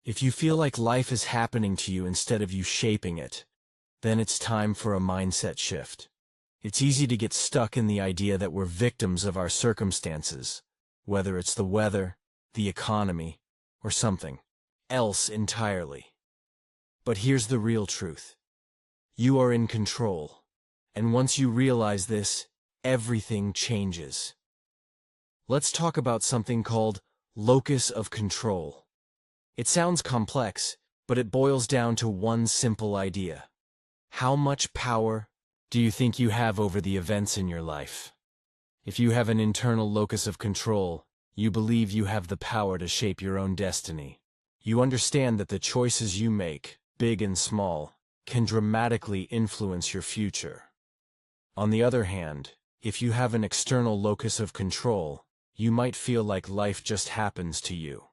If you feel like life is happening to you instead of you shaping it, then it's time for a mindset shift. It's easy to get stuck in the idea that we're victims of our circumstances, whether it's the weather, the economy, or something else entirely. But here's the real truth. You are in control, and once you realize this, everything changes. Let's talk about something called locus of control. It sounds complex, but it boils down to one simple idea. How much power do you think you have over the events in your life? If you have an internal locus of control, you believe you have the power to shape your own destiny. You understand that the choices you make, big and small, can dramatically influence your future. On the other hand, if you have an external locus of control, you might feel like life just happens to you.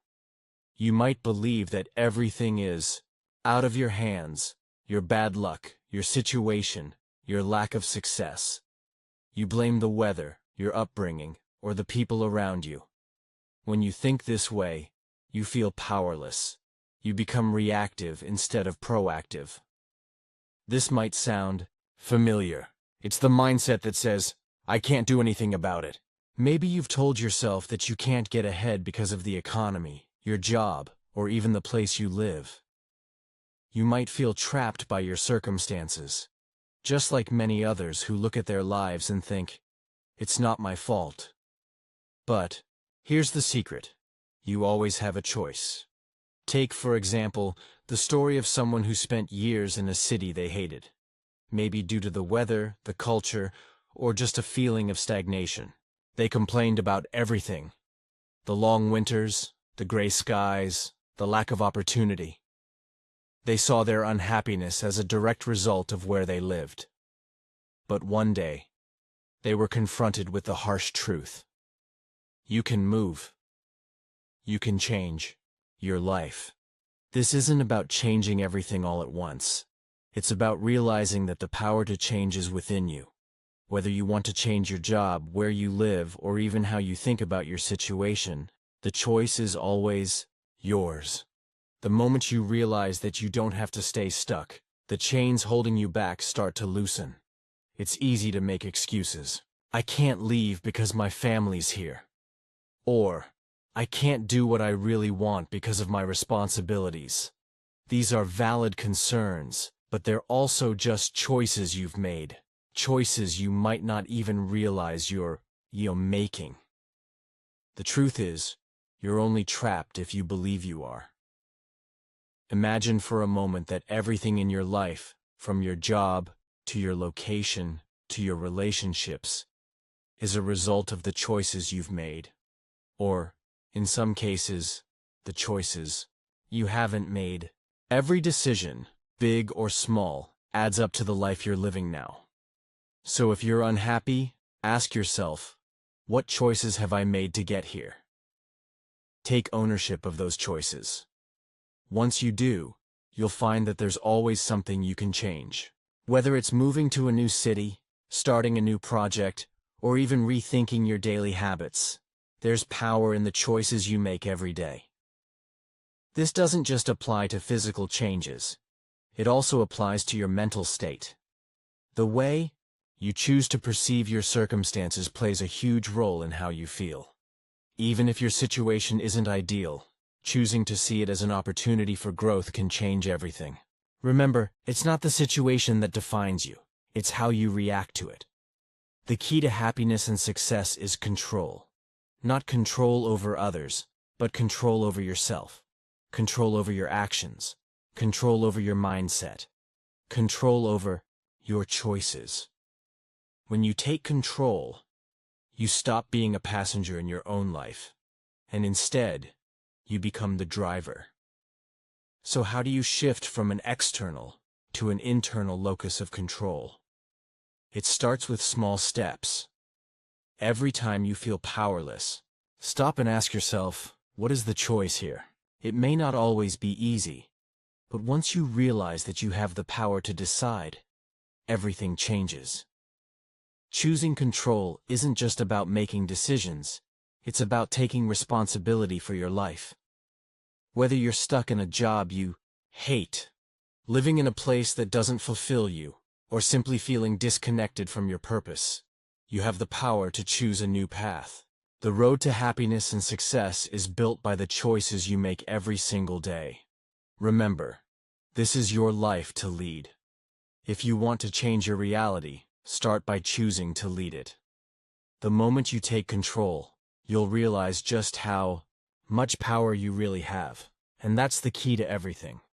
You might believe that everything is out of your hands, your bad luck, your situation, your lack of success. You blame the weather, your upbringing, or the people around you. When you think this way, you feel powerless. You become reactive instead of proactive. This might sound familiar. It's the mindset that says, I can't do anything about it. Maybe you've told yourself that you can't get ahead because of the economy, your job, or even the place you live. You might feel trapped by your circumstances, just like many others who look at their lives and think, it's not my fault. But here's the secret. You always have a choice. Take, for example, the story of someone who spent years in a city they hated, maybe due to the weather, the culture, or just a feeling of stagnation. They complained about everything: the long winters, the gray skies, the lack of opportunity. They saw their unhappiness as a direct result of where they lived. But one day, they were confronted with the harsh truth. You can move. You can change your life. This isn't about changing everything all at once. It's about realizing that the power to change is within you. Whether you want to change your job, where you live, or even how you think about your situation, the choice is always yours. The moment you realize that you don't have to stay stuck, the chains holding you back start to loosen. It's easy to make excuses. I can't leave because my family's here. Or, I can't do what I really want because of my responsibilities. These are valid concerns, but they're also just choices you've made. Choices you might not even realize you're making. The truth is, you're only trapped if you believe you are. Imagine for a moment that everything in your life, from your job, to your location, to your relationships, is a result of the choices you've made. Or, in some cases, the choices you haven't made. Every decision, big or small, adds up to the life you're living now. So if you're unhappy, ask yourself, what choices have I made to get here? Take ownership of those choices. Once you do, you'll find that there's always something you can change. Whether it's moving to a new city, starting a new project, or even rethinking your daily habits, there's power in the choices you make every day. This doesn't just apply to physical changes. It also applies to your mental state. The way you choose to perceive your circumstances plays a huge role in how you feel. Even if your situation isn't ideal, choosing to see it as an opportunity for growth can change everything. Remember, it's not the situation that defines you, it's how you react to it. The key to happiness and success is control. Not control over others, but control over yourself. Control over your actions. Control over your mindset. Control over your choices. When you take control, you stop being a passenger in your own life, and instead, you become the driver. So how do you shift from an external to an internal locus of control? It starts with small steps. Every time you feel powerless, stop and ask yourself, what is the choice here? It may not always be easy, but once you realize that you have the power to decide, everything changes. Choosing control isn't just about making decisions, it's about taking responsibility for your life. Whether you're stuck in a job you hate, living in a place that doesn't fulfill you, or simply feeling disconnected from your purpose, you have the power to choose a new path. The road to happiness and success is built by the choices you make every single day. Remember, this is your life to lead. If you want to change your reality, start by choosing to lead it. The moment you take control, you'll realize just how much power you really have. And that's the key to everything.